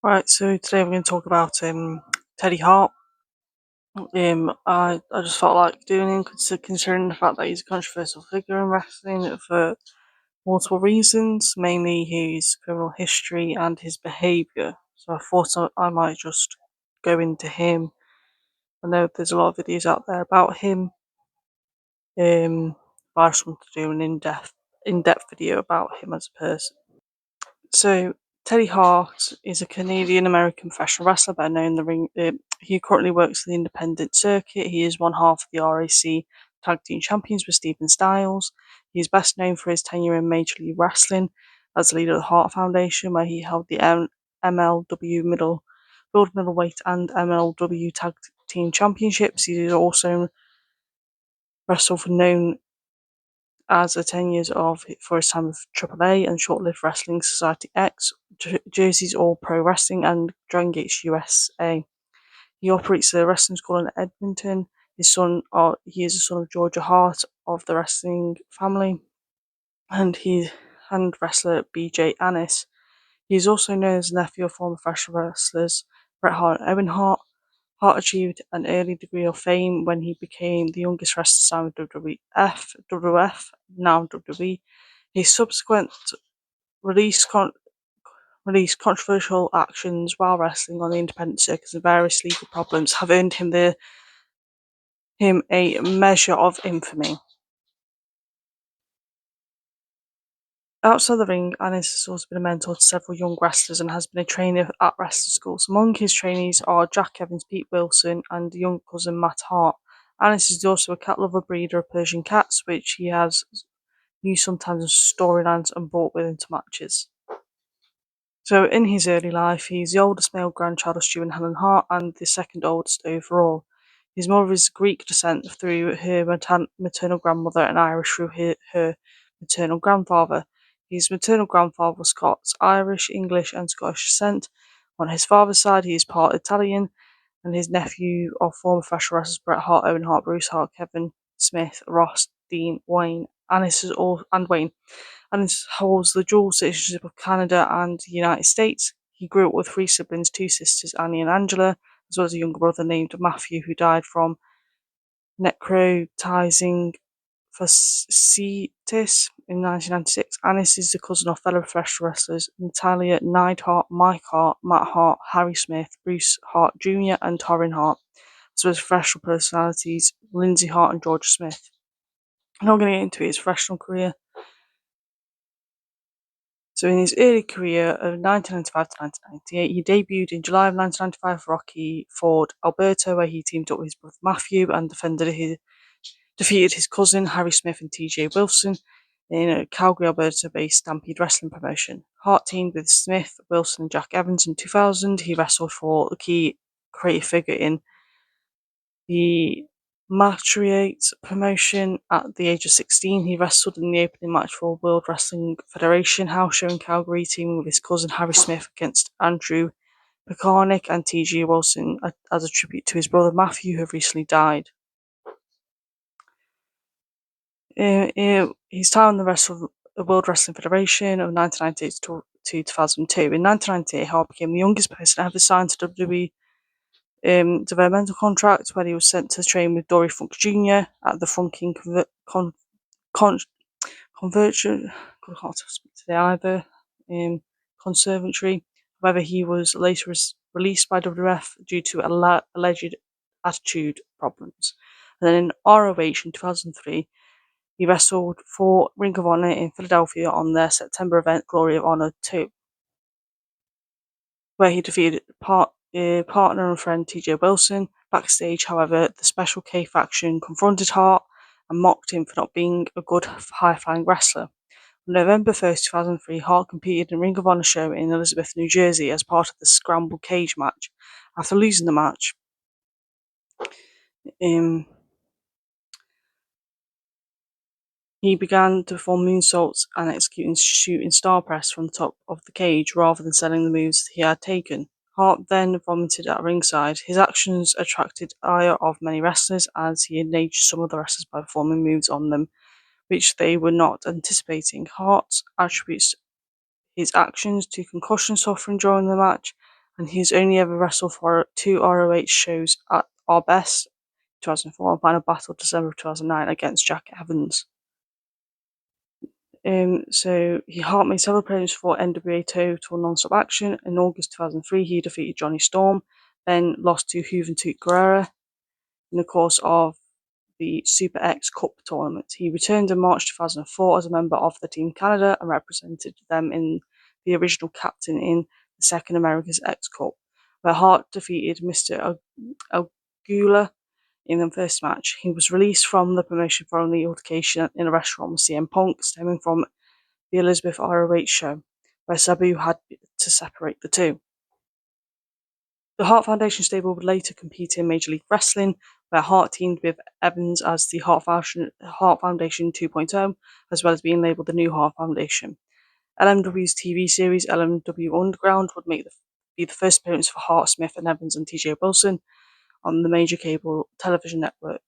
Right, so today we're going to talk about Teddy Hart. I just felt like doing him considering the fact that he's a controversial figure in wrestling for multiple reasons, mainly his criminal history and his behaviour. So I thought I might just go into him. I know there's a lot of videos out there about him, but I just want to do an in-depth video about him as a person. So, Teddy Hart is a Canadian-American professional wrestler better known in the ring. He currently works in the independent circuit. He is one half of the RAC Tag Team Champions with Steven Styles. He is best known for his tenure in Major League Wrestling as the leader of the Hart Foundation, where he held the MLW World Middleweight and MLW Tag Team Championships. He is also wrestled for known as a 10 years for his time with AAA and short-lived Wrestling Society X, Jersey's All Pro Wrestling, and Dragon Gates USA. He operates a wrestling school in Edmonton. He is the son of Georgia Hart of the wrestling family, and wrestler BJ Annis. He is also known as the nephew of former professional wrestlers Bret Hart and Owen Hart. Hart achieved an early degree of fame when he became the youngest wrestler signed with WWF, now WWE. His subsequent released controversial actions while wrestling on the independent circuit and various legal problems have earned him a measure of infamy. Outside the ring, Annis has also been a mentor to several young wrestlers and has been a trainer at wrestling schools. Among his trainees are Jack Evans, Pete Wilson, and young cousin Matt Hart. Annis is also a cat lover, breeder of Persian cats, which he has used sometimes as storylines and brought with him to matches. So in his early life, he's the oldest male grandchild of Stu and Helen Hart and the second oldest overall. His mother is Greek descent through her maternal grandmother and Irish through her maternal grandfather. His maternal grandfather was Scots, Irish, English and Scottish descent. On his father's side, he is part Italian, and his nephew of former professional wrestlers Bret Hart, Owen Hart, Bruce Hart, Kevin Smith, Ross, Dean, Wayne, Wayne. Annis holds the dual citizenship of Canada and the United States. He grew up with three siblings, two sisters, Annie and Angela, as well as a younger brother named Matthew, who died from necrotizing fasciitis in 1996. Annis is the cousin of fellow professional wrestlers Natalia Neidhart, Mike Hart, Matt Hart, Harry Smith, Bruce Hart Jr., and Torrin Hart, as well as professional personalities Lindsay Hart and Georgia Smith. I'm not going to get into his professional career. So in his early career of 1995 to 1998, he debuted in July of 1995 for Rocky Ford, Alberta, where he teamed up with his brother Matthew and defeated his cousin Harry Smith and TJ Wilson in a Calgary, Alberta-based Stampede Wrestling promotion. Hart teamed with Smith, Wilson and Jack Evans in 2000. He wrestled for the key creative figure in the Matriate promotion. At the age of 16, he wrestled in the opening match for World Wrestling Federation house show in Calgary, teaming with his cousin Harry Smith against Andrew Pekarnik and T.G. Wilson as a tribute to his brother Matthew, who had recently died. His time on the World Wrestling Federation of 1998 to 2002. In 1998, Hart became the youngest person ever signed to WWE developmental contract, when he was sent to train with Dory Funk Jr. at the Funking Conservatory. However, he was later released by WWF due to alleged attitude problems. And then in ROH in 2003, he wrestled for Ring of Honor in Philadelphia on their September event, Glory of Honor 2, where he defeated partner and friend TJ Wilson. Backstage, however, the Special K faction confronted Hart and mocked him for not being a good high-flying wrestler. On November 1st, 2003, Hart competed in a Ring of Honor show in Elizabeth, New Jersey as part of the Scramble Cage match. After losing the match, he began to perform moonsaults and executing shooting star press from the top of the cage rather than selling the moves he had taken. Hart then vomited at ringside. His actions attracted ire of many wrestlers, as he enraged some of the wrestlers by performing moves on them which they were not anticipating. Hart attributes his actions to concussion suffering during the match, and he's only ever wrestled for 2 ROH shows at Our Best 2004 and Final Battle December of 2009 against Jack Evans. So Hart made several appearances for NWA Total Non-Stop Action. In August 2003, he defeated Johnny Storm, then lost to Juventud Guerrera in the course of the Super X Cup tournament. He returned in March 2004 as a member of the Team Canada and represented them in the original captain in the second America's X Cup, where Hart defeated Mr. Aguila in the first match. He was released from the promotion following the altercation in a restaurant with CM Punk, stemming from the Elizabeth ROH show, where Sabu had to separate the two. The Hart Foundation stable would later compete in Major League Wrestling, where Hart teamed with Evans as the Hart Foundation 2.0, as well as being labelled the New Hart Foundation. LMW's TV series LMW Underground would be the first appearance for Hart, Smith and Evans and TJ Wilson on the major cable television network.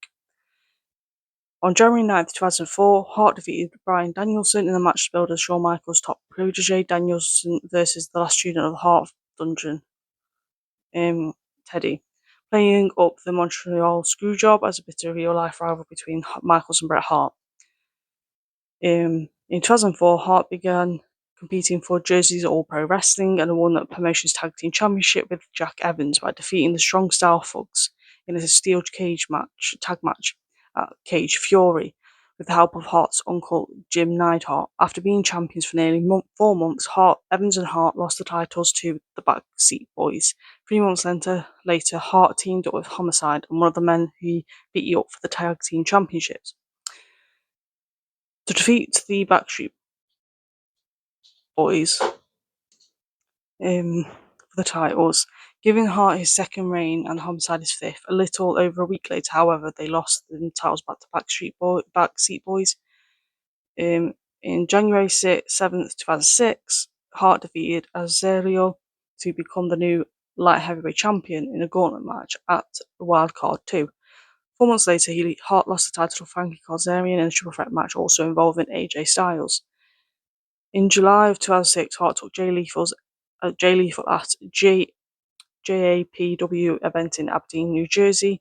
On January 9th, 2004, Hart defeated Bryan Danielson in a match billed as Shawn Michaels' top protege, Danielson versus the last student of the Hart Dungeon, Teddy, playing up the Montreal Screwjob as a bitter real-life rival between Michaels and Bret Hart. In 2004, Hart began competing for Jersey's All Pro Wrestling and won the promotion's tag team championship with Jack Evans by defeating the Strong Style Thugs in a steel tag match at Cage Fury with the help of Hart's uncle Jim Neidhart. After being champions for nearly 4 months, Evans and Hart lost the titles to the Backseat Boys. 3 months later, Hart teamed up with Homicide and one of the men who beat you up for the tag team championships to defeat the Backstreet Boys for the titles, giving Hart his second reign and Homicide his fifth. A little over a week later, however, they lost the titles back to Backseat Boys. In January 7th, 2006, Hart defeated Azario to become the new light heavyweight champion in a gauntlet match at Wildcard 2. 4 months later, Hart lost the title to Frankie Kazarian in a triple threat match also involving AJ Styles. In July of 2006, Hart took Jay Lethal at JAPW event in Aberdeen, New Jersey.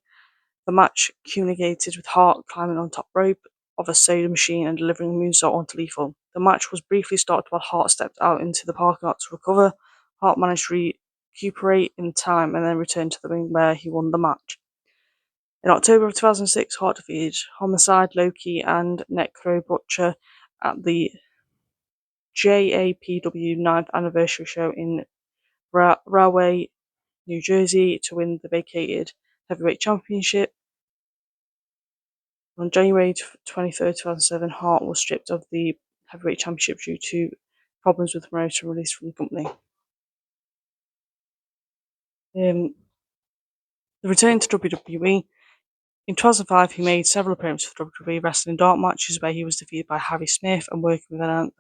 The match culminated with Hart climbing on top rope of a soda machine and delivering a moonsault onto Lethal. The match was briefly stopped while Hart stepped out into the parking lot to recover. Hart managed to recuperate in time and then returned to the ring where he won the match. In October of 2006, Hart defeated Homicide, Loki and Necro Butcher at the JAPW 9th anniversary show in Rahway, New Jersey to win the vacated heavyweight championship. On January 23rd, 2007, Hart was stripped of the heavyweight championship due to problems with the promoter and released from the company. The return to WWE. In 2005, he made several appearances for WWE wrestling dark matches where he was defeated by Harry Smith and working with an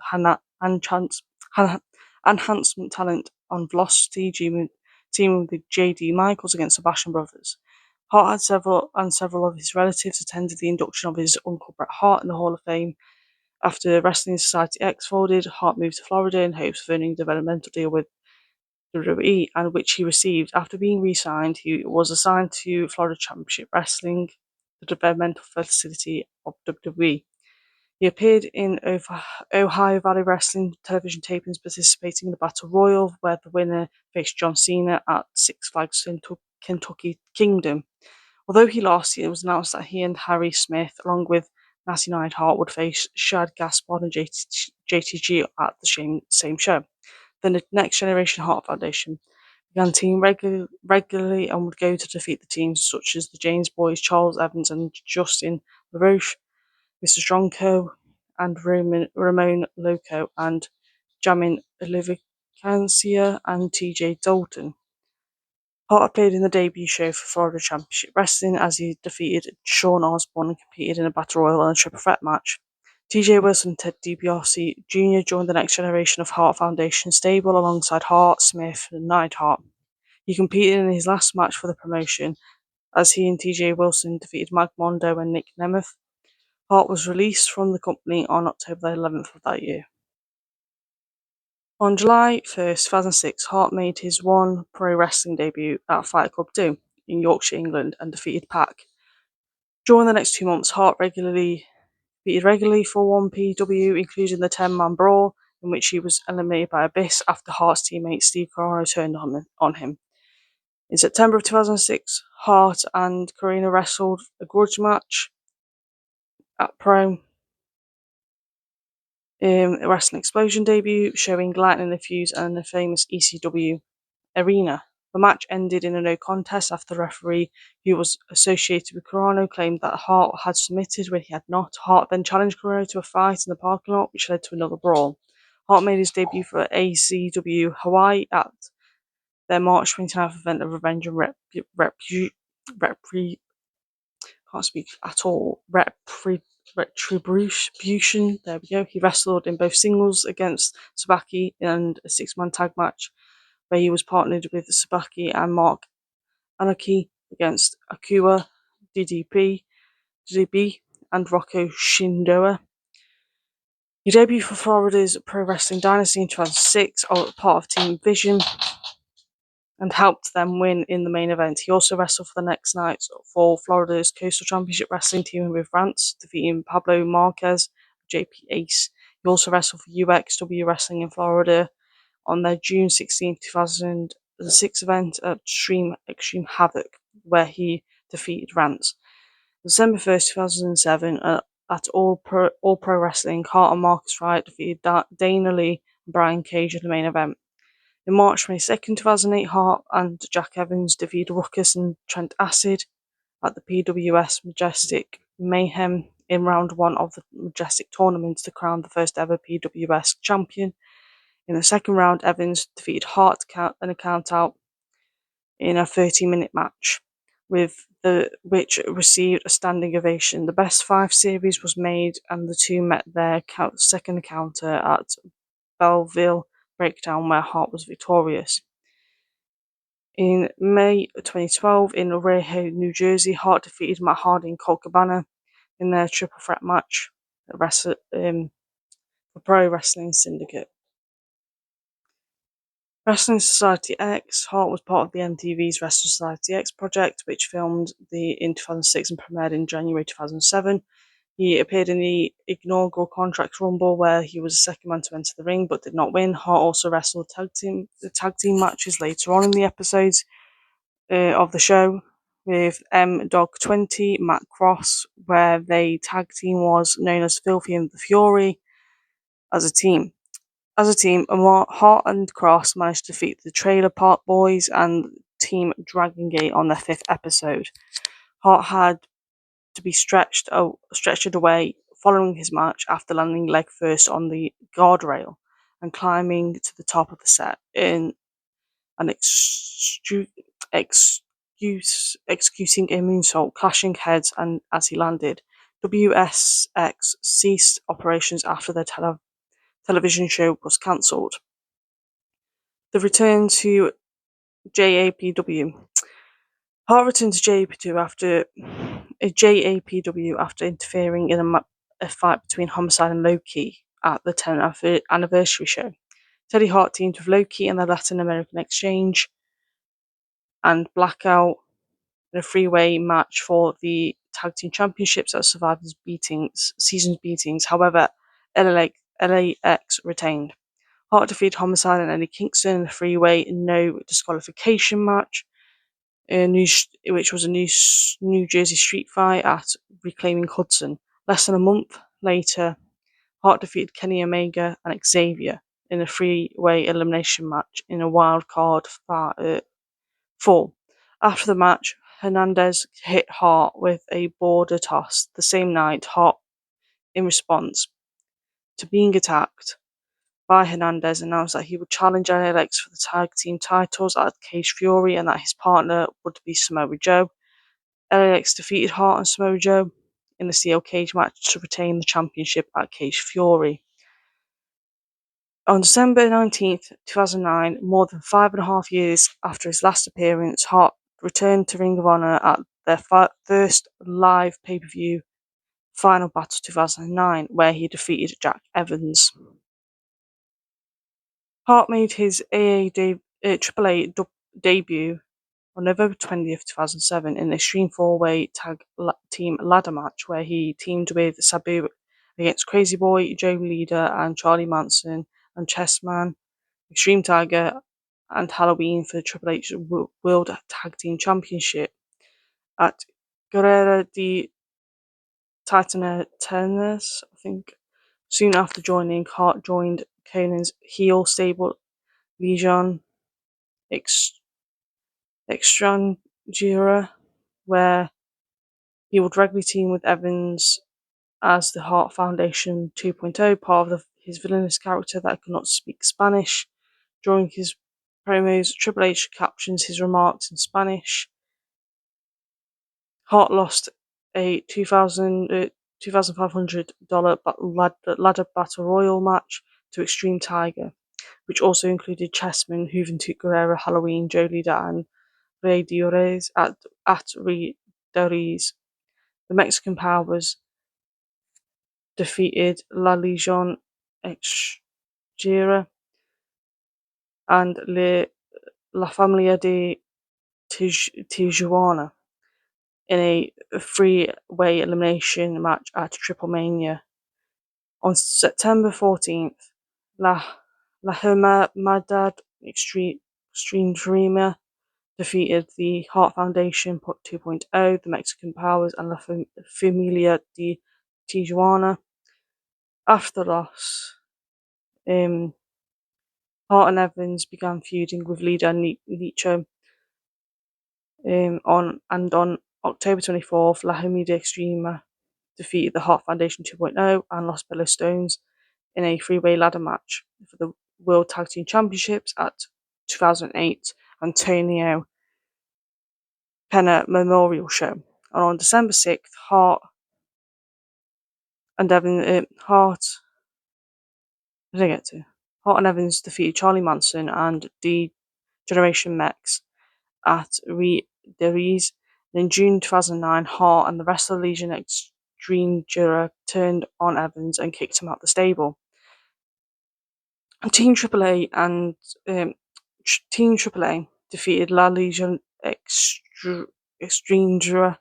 enhancement talent on Velocity, teaming with J.D. Michaels against the Basham Brothers. Hart had several of his relatives attended the induction of his uncle Bret Hart in the Hall of Fame. After Wrestling Society X folded, Hart moved to Florida in hopes of earning a developmental deal with WWE, and which he received. After being re-signed, he was assigned to Florida Championship Wrestling, the developmental facility of WWE. He appeared in Ohio Valley Wrestling television tapings, participating in the Battle Royal, where the winner faced John Cena at Six Flags Kentucky Kingdom. Although he lost, it was announced that he and Harry Smith, along with Natty Neidhart, would face Shad Gaspard and JTG at the same show. Then the Next Generation Hart Foundation began teaming regularly and would go to defeat the teams such as the James Boys, Charles Evans and Justin LaRoche, Mr. Strongco and Ramon Loco, and Jamin Olivicancia and TJ Dalton. Hart appeared in the debut show for Florida Championship Wrestling as he defeated Sean Osborne and competed in a Battle Royal and a triple threat match. TJ Wilson and Ted DiBiase Jr. joined the next generation of Hart Foundation stable alongside Hart, Smith, and Neidhart. He competed in his last match for the promotion as he and TJ Wilson defeated Mike Mondo and Nick Nemeth. Hart was released from the company on October 11th of that year. On July 1st, 2006, Hart made his one pro wrestling debut at Fight Club 2 in Yorkshire, England, and defeated Pac. During the next 2 months, Hart competed regularly for 1PW, including the 10-man brawl, in which he was eliminated by Abyss after Hart's teammate Steve Corino turned on him. In September of 2006, Hart and Corino wrestled a grudge match at Pro Wrestling Explosion debut, showing Lightning the Fuse and the famous ECW arena. The match ended in a no contest after the referee, who was associated with Corino, claimed that Hart had submitted when he had not. Hart then challenged Corino to a fight in the parking lot, which led to another brawl. Hart made his debut for ACW Hawaii at their March 29th event of Revenge and can't speak at all. Retribution. There we go. He wrestled in both singles against Sabaki and a 6-man tag match, where he was partnered with Sabaki and Mark Anarchy against Akua, DDB, and Rocco Shindoa. He debuted for Florida's Pro Wrestling Dynasty in 2006, part of Team Vision, and helped them win in the main event. He also wrestled for the next night for Florida's Coastal Championship Wrestling team with France, defeating Pablo Marquez, JP Ace. He also wrestled for UXW Wrestling in Florida on their June 16, 2006 event at Extreme Havoc, where he defeated Rance. December 1st, 2007, at All Pro Wrestling, Hart and Marcus Wright defeated Dana Lee and Brian Cage in the main event. In March 22nd, 2008, Hart and Jack Evans defeated Ruckus and Trent Acid at the PWS Majestic Mayhem in round 1 of the Majestic tournament to crown the first ever PWS champion. In the second round, Evans defeated Hart in a count-out in a 30-minute match, which received a standing ovation. The best 5 series was made, and the two met their second encounter at Belleville Breakdown, where Hart was victorious. In May 2012, in Reho, New Jersey, Hart defeated Matt Hardy and Colt Cabana in their triple threat match for Pro Wrestling Syndicate. Wrestling Society X. Hart was part of the MTV's Wrestling Society X project, which filmed in 2006 and premiered in January 2007. He appeared in the inaugural Contract Rumble, where he was the second man to enter the ring but did not win. Hart also wrestled the tag team matches later on in the episodes of the show with Dog 20, Matt Cross, where they tag team was known as Filthy and the Fury as a team. As a team, Hart and Cross managed to defeat the Trailer Park Boys and Team Dragon Gate on their 5th episode. Hart had to be stretched away following his match after landing leg first on the guardrail and climbing to the top of the set in an executing a moonsault, clashing heads and as he landed. WSX ceased operations after their television show was cancelled. The return to JAPW. Hart returned to JAPW after interfering in a fight between Homicide and Loki at the 10th anniversary show. Teddy Hart teamed with Loki in the Latin American Exchange and Blackout in a three-way match for the Tag Team Championships at Survivor's Season's Beatings. However, LAX retained. Hart defeated Homicide and Eddie Kingston in a three-way no disqualification match, which was a New Jersey street fight at Reclaiming Hudson. Less than a month later, Hart defeated Kenny Omega and Xavier in a three-way elimination match in a wild card 4. After the match, Hernandez hit Hart with a border toss. The same night, Hart, in response to being attacked by Hernandez, announced that he would challenge LAX for the tag team titles at Cage Fury and that his partner would be Samoa Joe. LAX defeated Hart and Samoa Joe in the steel cage match to retain the championship at Cage Fury. On December 19th, 2009, more than 5.5 years after his last appearance, Hart returned to Ring of Honor at their first live pay-per-view, Final Battle 2009, where he defeated Jack Evans. Hart made his AAA debut on November 20th, 2007 in the Extreme 4-Way Tag Team Ladder match, where he teamed with Sabu against Crazy Boy, Joe Leader, and Charlie Manson, and Chessman, Extreme Tiger, and Halloween for the Triple H World Tag Team Championship. At Guerrera de Titanes, I think. Soon after joining, Hart joined Conan's heel stable Legion Extranjera, where he would regularly team with Evans as the Hart Foundation 2.0, part of his villainous character that could not speak Spanish. During his promos, Triple H captions his remarks in Spanish. Hart lost a $2,500 ladder battle royal match to Extreme Tiger, which also included Chessman, Juventud Guerrera, Halloween, Joe Leader, and Rey Diores at Rey Diores. The Mexican Powers defeated La Legion Extranjera and La Familia de Tijuana in a three-way elimination match at Triple Mania. On September 14th, La Hermandad Extreme Dreamer defeated the Hart Foundation 2.0, the Mexican Powers, and La Familia de Tijuana. After the loss, Hart and Evans began feuding with leader Nicho. On October 24th, La Hermandad Extreme defeated the Hart Foundation 2.0 and Los Bellos Stones in a three-way ladder match for the World Tag Team Championships at 2008 Antonio Pena Memorial Show. And on December 6th, Hart and Evans defeated Charlie Manson and D Generation Mex at Rees. In June 2009, Hart and the rest of the Legion Extreme Jura turned on Evans and kicked him out the stable. Team AAA defeated La Legion Extreme Jura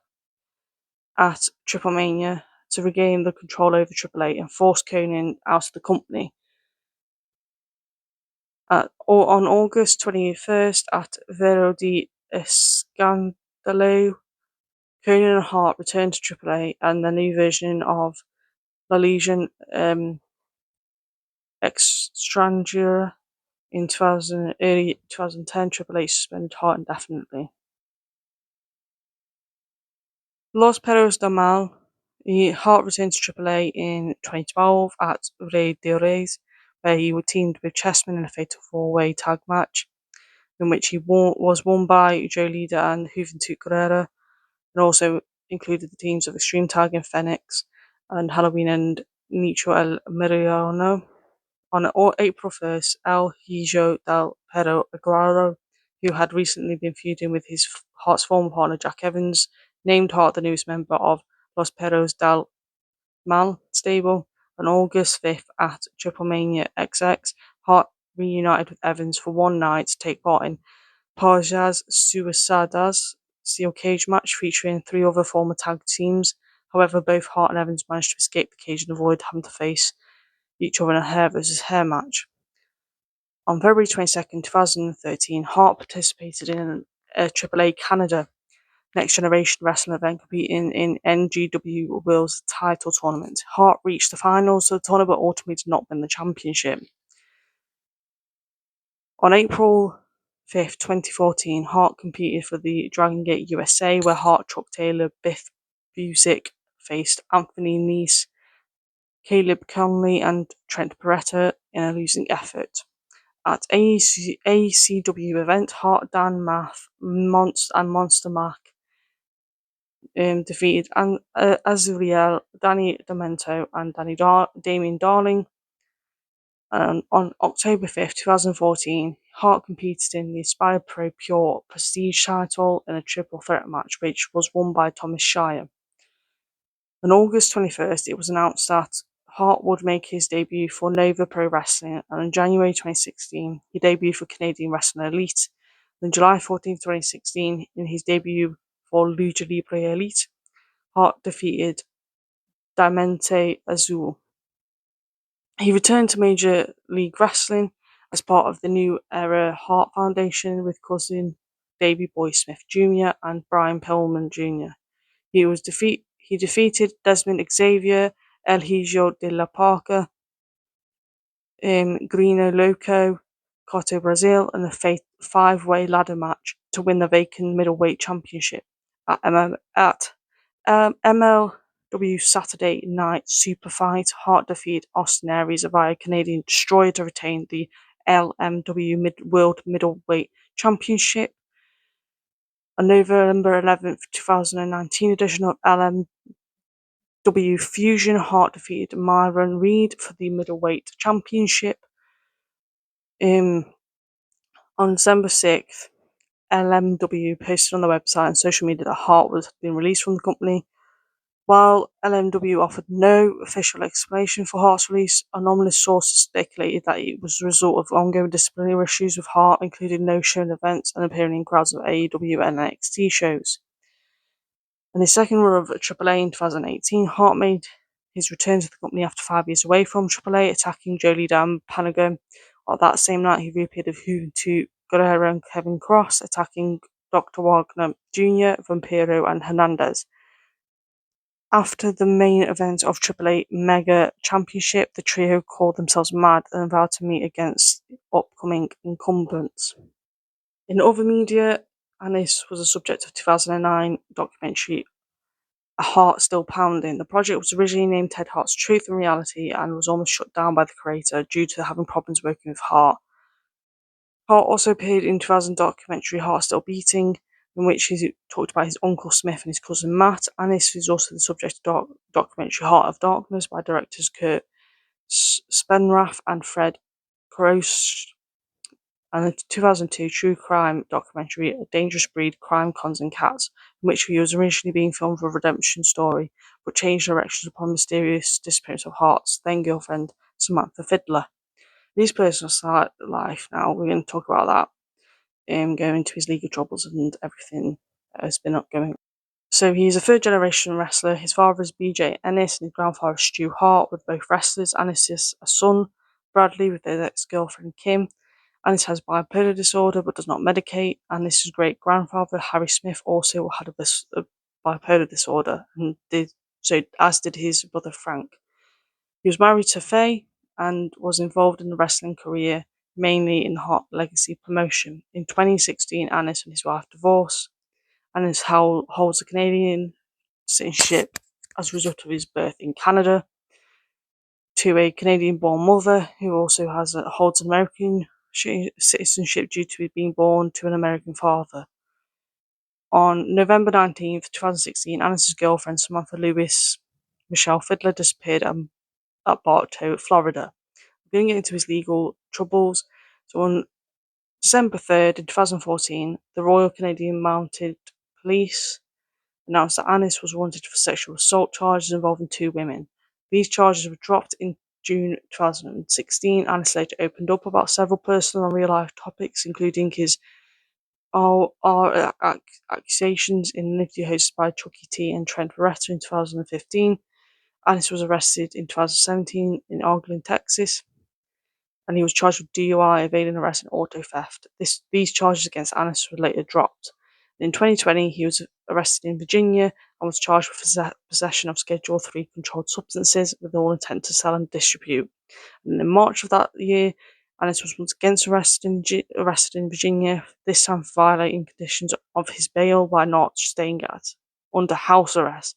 at Triple Mania to regain the control over AAA and force Conan out of the company. On August 21st at Vero de Escandalo, Conan and Hart returned to AAA and the new version of La Legion Extranjera in early 2010. Triple H suspended Hart indefinitely. Los Perros del Mal. Hart returned to AAA in 2012 at Rey Diores, where he was teamed with Chessman in a fatal four-way tag match, in which he was won by Joe Leader and Juventud Guerrera, and also included the teams of Extreme Tiger and Phoenix, and Halloween and Nicho El Meriano. On April 1st, El Hijo del Perro Aguero, who had recently been feuding with his Hart's former partner Jack Evans, named Hart the newest member of Los Perros del Mal stable. On August 5th at Triple Mania XX, Hart reunited with Evans for one night to take part in Pajas Suicidas steel cage match featuring three other former tag teams. However, both Hart and Evans managed to escape the cage and avoid having to face each other in a hair versus hair match. On February 22nd, 2013, Hart participated in a AAA Canada Next Generation Wrestling event competing in NGW World's title tournament. Hart reached the finals of the tournament but ultimately did not win the championship. On April 5th, 2014, Hart competed for the Dragon Gate USA, where Hart, Chuck Taylor, Biff Busick faced Anthony Nese, Caleb Conley, and Trent Beretta in a losing effort. At ACW event, Hart, Dan Math, and Monster Mac defeated Azriel, Danny Demento, and Damien Darling. And on October 5th, 2014, Hart competed in the Aspire Pro Pure Prestige title in a triple threat match, which was won by Thomas Shire. On August 21st, it was announced that Hart would make his debut for Nova Pro Wrestling, and in January 2016, he debuted for Canadian Wrestling Elite. On July 14, 2016, in his debut for Lucha Libre Elite, Hart defeated Diamante Azul. He returned to Major League Wrestling as part of the New Era Hart Foundation with cousin Davey Boy Smith Jr. and Brian Pillman Jr. He defeated Desmond Xavier, El Hijo de la Parca, Grino Loco, Coto Brazil in a five-way ladder match to win the vacant middleweight championship. At MLW Saturday Night Super Fight, Hart defeated Austin Aries via Canadian Destroyer to retain the LMW World Middleweight Championship. On November 11th, 2019 edition of LMW Fusion, Hart defeated Myron Reed for the Middleweight Championship. On December 6th, LMW posted on their website and social media that Hart had been released from the company. While LMW offered no official explanation for Hart's release, anonymous sources speculated that it was a result of ongoing disciplinary issues with Hart, including no-shown events and appearing in crowds of AEW and NXT shows. In his second run of AAA in 2018, Hart made his return to the company after 5 years away from AAA, attacking Jolie Dan Panago. On that same night, he reappeared with Juventud Guerrero and Kevin Cross, attacking Dr. Wagner Jr., Vampiro, and Hernandez. After the main event of AAA Mega Championship, the trio called themselves Mad and vowed to meet against upcoming incumbents. In other media, Anis was the subject of 2009 documentary A Heart Still Pounding. The project was originally named Ted Hart's Truth and Reality and was almost shut down by the creator due to having problems working with Hart. Hart also appeared in 2000 documentary Heart Still Beating, in which he talked about his uncle Smith and his cousin Matt. Anis is also the subject of documentary Heart of Darkness by directors Kurt Spenrath and Fred Kroos, and the 2002 true crime documentary A Dangerous Breed: Crime, Cons and Cats, in which he was originally being filmed for a redemption story, but changed directions upon mysterious disappearance of Hart's then-girlfriend Samantha Fiddler. In his personal life now, we're going to talk about that. Going into his legal troubles and everything that has been going on. So he's a third generation wrestler. His father is BJ Ennis and his grandfather is Stu Hart, with both wrestlers. Ennis is a son, Bradley, with his ex-girlfriend Kim. Ennis has bipolar disorder but does not medicate. Ennis' great grandfather Harry Smith also had a bipolar disorder, and as did his brother Frank. He was married to Faye and was involved in the wrestling career, mainly in Hart Legacy promotion. In 2016, Ennis and his wife divorced. Ennis holds a Canadian citizenship as a result of his birth in Canada to a Canadian-born mother who also holds an American citizenship due to being born to an American father. On November 19th, 2016, Ennis' girlfriend Samantha Lewis Michelle Fiddler disappeared at Bartow, Florida. We're going to get into his legal troubles. So on December 3rd, in 2014, the Royal Canadian Mounted Police announced that Ennis was wanted for sexual assault charges involving 2 women. These charges were dropped in June 2016. Ennis later opened up about several personal and real-life topics, including his accusations in an interview hosted by Chucky T and Trent Beretta in 2015. Ennis was arrested in 2017 in Arlen, Texas, and he was charged with DUI, evading arrest, and auto theft. These charges against Ennis were later dropped. In 2020, he was arrested in Virginia and was charged with possession of Schedule III controlled substances with all intent to sell and distribute. And in March of that year, Ennis was once again arrested in Virginia, this time for violating conditions of his bail by not staying under house arrest.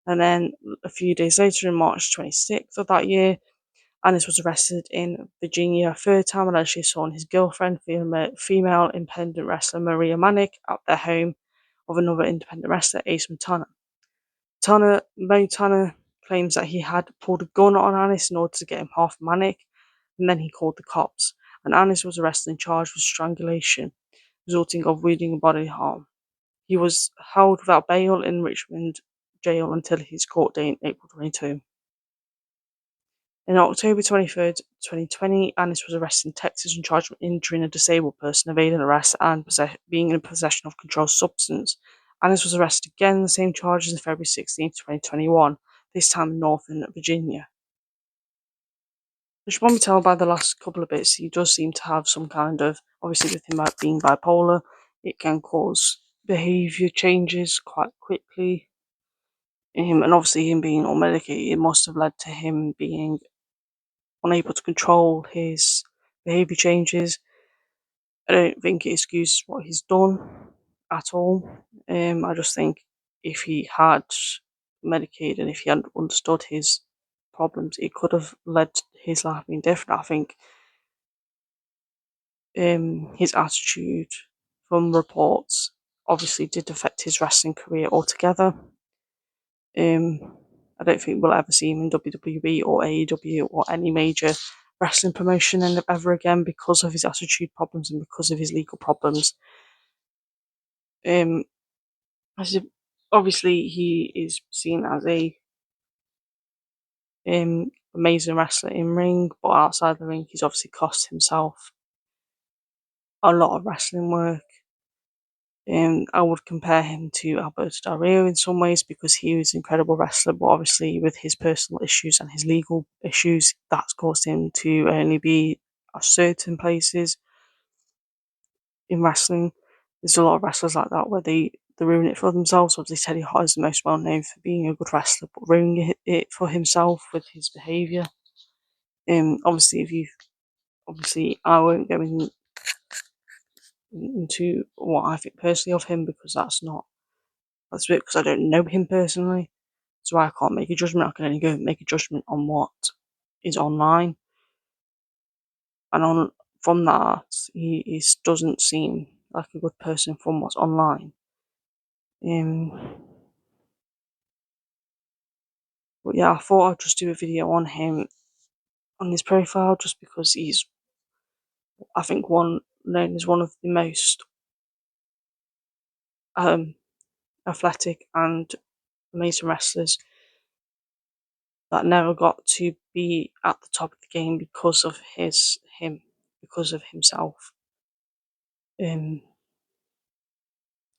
And then a few days later, in March 26th of that year, Ennis was arrested in Virginia a third time, allegedly assaulting his girlfriend, female independent wrestler Maria Manick, at their home of another independent wrestler, Ace Montana. Montana claims that he had pulled a gun on Ennis in order to get him off Manick, and then he called the cops. And Ennis was arrested and charged with strangulation, resulting in wounding and bodily harm. He was held without bail in Richmond jail until his court date in April 22. On October 23rd, 2020, Anis was arrested in Texas and charged with injuring a disabled person, evading arrest, and being in possession of a controlled substance. Anis was arrested again on the same charges on February 16th, 2021, this time in Northern Virginia. As you probably tell by the last couple of bits, he does seem to have some kind of, obviously with him being bipolar, it can cause behaviour changes quite quickly. And obviously him being unmedicated, it must have led to him being unable to control his behaviour changes. I don't think it excuses what he's done at all. I just think if he had medicated and if he had understood his problems, it could have led to his life being different. I think his attitude from reports obviously did affect his wrestling career altogether. I don't think we'll ever see him in WWE or AEW or any major wrestling promotion ever again because of his attitude problems and because of his legal problems. Obviously, he is seen as a amazing wrestler in ring, but outside the ring, he's obviously cost himself a lot of wrestling work. I would compare him to Alberto Del Rio in some ways because he was an incredible wrestler, but obviously with his personal issues and his legal issues, that's caused him to only be at certain places in wrestling. There's a lot of wrestlers like that where they ruin it for themselves. Obviously, Teddy Hart is the most well known for being a good wrestler, but ruining it for himself with his behaviour. Obviously, I won't go into what I think personally of him because that's because I don't know him personally. So I can't make a judgment. I can only go make a judgment on what is online, and from that, he doesn't seem like a good person from what's online. But yeah, I thought I'd just do a video on him, on his profile, just because he's, I think, known as one of the most athletic and amazing wrestlers that never got to be at the top of the game because of because of himself.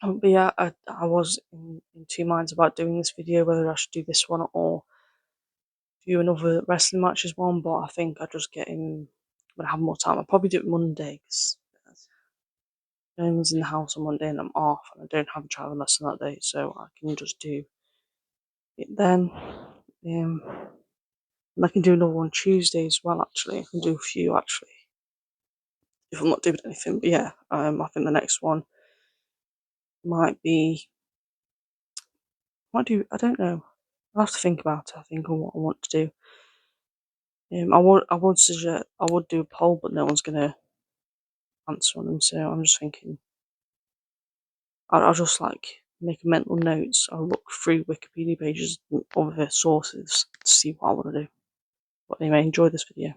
But yeah, I was in two minds about doing this video, whether I should do this one or do another wrestling matches one, but I think I just get in when I have more time. I'll probably do it Monday because no one's in the house on Monday and I'm off and I don't have a travel lesson that day, so I can just do it then. And I can do another one Tuesday as well, actually. I can do a few, actually, if I'm not doing anything. But yeah, I think the next one might be, I don't know. I'll have to think about it, I think, on what I want to do. I would do a poll, but no one's gonna answer on them. So I'm just thinking, I'll just like make a mental notes. I'll look through Wikipedia pages and other sources to see what I want to do. But anyway, enjoy this video.